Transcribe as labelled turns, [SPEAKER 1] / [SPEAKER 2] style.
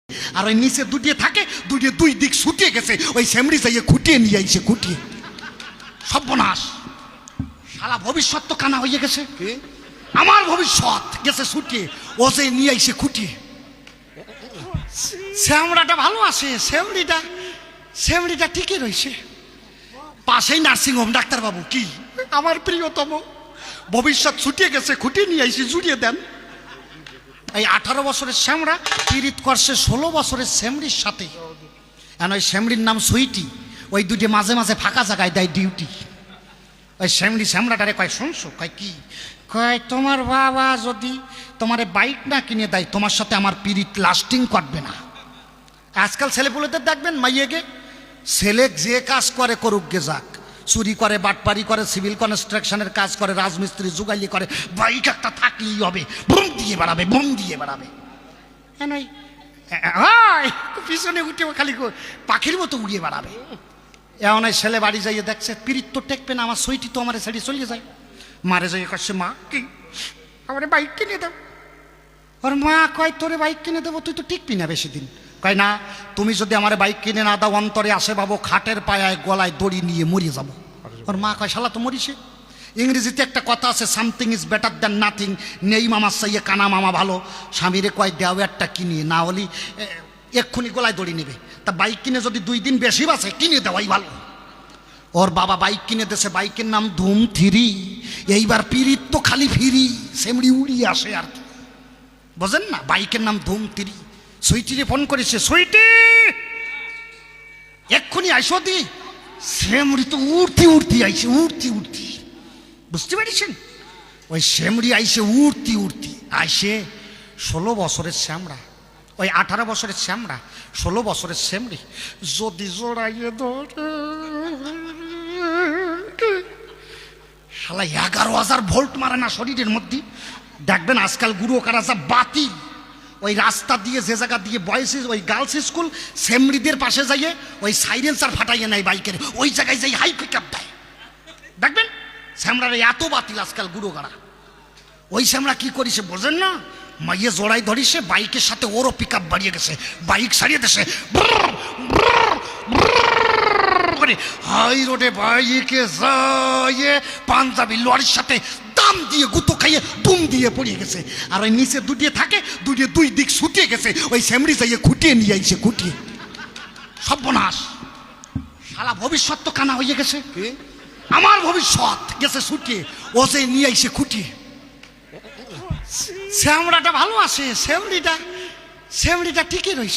[SPEAKER 1] আর ওই নিচে দুটিয়ে থাকে, দুটিয়ে দুই দিক ছুটিয়ে গেছে, ওই সেমরি যাইয়ে খুঁটিয়ে নিয়ে আইছে, খুঁটিয়ে। সর্বনাশ, শালা ভবিষ্যৎ তো কানা হয়ে গেছে। আমার ভবিষ্যৎ গেছে ছুটিয়ে, ও যে নিয়ে আইছে খুঁটিয়ে। শ্যামড়াটা ভালো আছে, সেমরিটা ঠিকই রয়েছে। পাশেই নার্সিংহোম, ডাক্তারবাবু কি আমার প্রিয়তম, ভবিষ্যৎ ছুটিয়ে গেছে, খুঁটিয়ে নিয়ে আইছে, জুড়িয়ে দেন। এই 18 বছরের শ্যামরা পীড়িত করছে 16 বছরের সেমরির সাথে। আর ওই সেমরির নাম সুইটি। ওই দুটি মাঝে মাঝে ফাঁকা জায়গায় দেয় ডিউটি। ওই শ্যামরাটারে কয়, শুনছো? কয় কি? কয় তোমার বাবা যদি তোমার বাইক না কিনে দেয়, তোমার সাথে আমার পীড়িত লাস্টিং করবে না। আজকাল ছেলেপুলেদের দেখবেন, মাইয়েকে ছেলে যে কাজ করে করুক গে যাক, চুরি করে, বাটপারি করে, সিভিল কনস্ট্রাকশনের কাজ করে, রাজমিস্ত্রি যুগালি করে, বাইক একটা থাকলেই হবে, বোম দিয়ে বেড়াবে, বোম দিয়ে বেড়াবে। পিছনে উঠে খালি পাখির মতো উড়িয়ে বেড়াবে। এমন ছেলে বাড়ি যাইয়ে দেখছে পীড়িত তো টেকবে না, আমার সইটি তো আমার ছেড়ে চলে যায়। মারে যাইয়ে কাছে, মা কি আমার বাইক কিনে দাও। ওর মা কয়, তোরে বাইক কিনে দেবো, তুই তো টিকবি না বেশি দিন। কয় না, তুমি যদি আমার বাইক কিনে না দাও, অন্তরে আসে বাবু খাটের পায়ায় গলায় দড়ি নিয়ে মরিয়ে যাবো। ওর মা কয়, শালা তো মরিছে। ইংরেজিতে একটা কথা আছে, something is better than nothing. নেই মামার চাইয়ে কানা মামা ভালো। স্বামীরে কয়, দেও একটা কিনে, না হলে এক্ষুনি গলায় দড়ি নেবে। তা বাইক কিনে যদি 2 দিন বেশি বাসে, কিনে দেওয়াই ভালো। ওর বাবা বাইক কিনে দেশে, বাইকের নাম ধুম 3। এইবার পীড়িত তো খালি ফিরি, সেমড়ি উড়িয়ে আসে আর কি, বোঝেন না? বাইকের নাম ধুম 3। সুইটিরে ফোন করেছে, সুইটি এক্ষুনি আইসো দি। সেমড়ি তো উড়তি আইসে, উড়তি, বুঝতে পেরেছেন? ওই সেমড়ি আইসে উড়তি আইসে। 16 বছরের শ্যামরা, ওই 18 বছরের শ্যামরা, 16 বছরের সেমড়ি যদি জোড়াইয়ে ধরে, শালা 11,000 ভোল্ট মারে না শরীরের মধ্যে। দেখবেন আজকাল গুরু কারা যা বাতি, ওই রাস্তা দিয়ে যে জায়গা দিয়ে বয়েজ, ওই গার্লস স্কুল, সেমরিদের পাশে যাইয়ে ওই সাইলেন্সার ফাটাইয়ে নেয় বাইকের, ওই জায়গায় যাই হাই পিক আপ দেয়। দেখবেন শ্যামরার এত বাতিল আজকাল গুরু গাড়া। ওই শ্যামরা কি করিছে বোঝেন না? মাইয়ে জোড়াই ধরিছে, বাইকের সাথে ওরও পিক আপ বাড়িয়ে গেছে, বাইক সারিয়ে দেশে হাই রোডে বাইকে যায়, পাঞ্জাবি লরির সাথে দাম দিয়ে গুতো খাইয়ে দুম দিয়ে পড়িয়ে গেছে। আর ওই নিচে দুটিয়ে থাকে, দুটিয়ে দুই দিক ছুটিয়ে গেছে, ওই সেমরি যাইয়ে খুঁটিয়ে নিয়ে আইছে, খুঁটিয়ে। সর্বনাশ, শালা ভবিষ্যৎ তো কানা হয়ে গেছে। আমার ভবিষ্যৎ গেছে ছুটিয়ে, ও যে নিয়ে আইছে খুঁটিয়ে। শ্যামড়াটা ভালো আছে, সেমরিটা ঠিকই রয়েছে।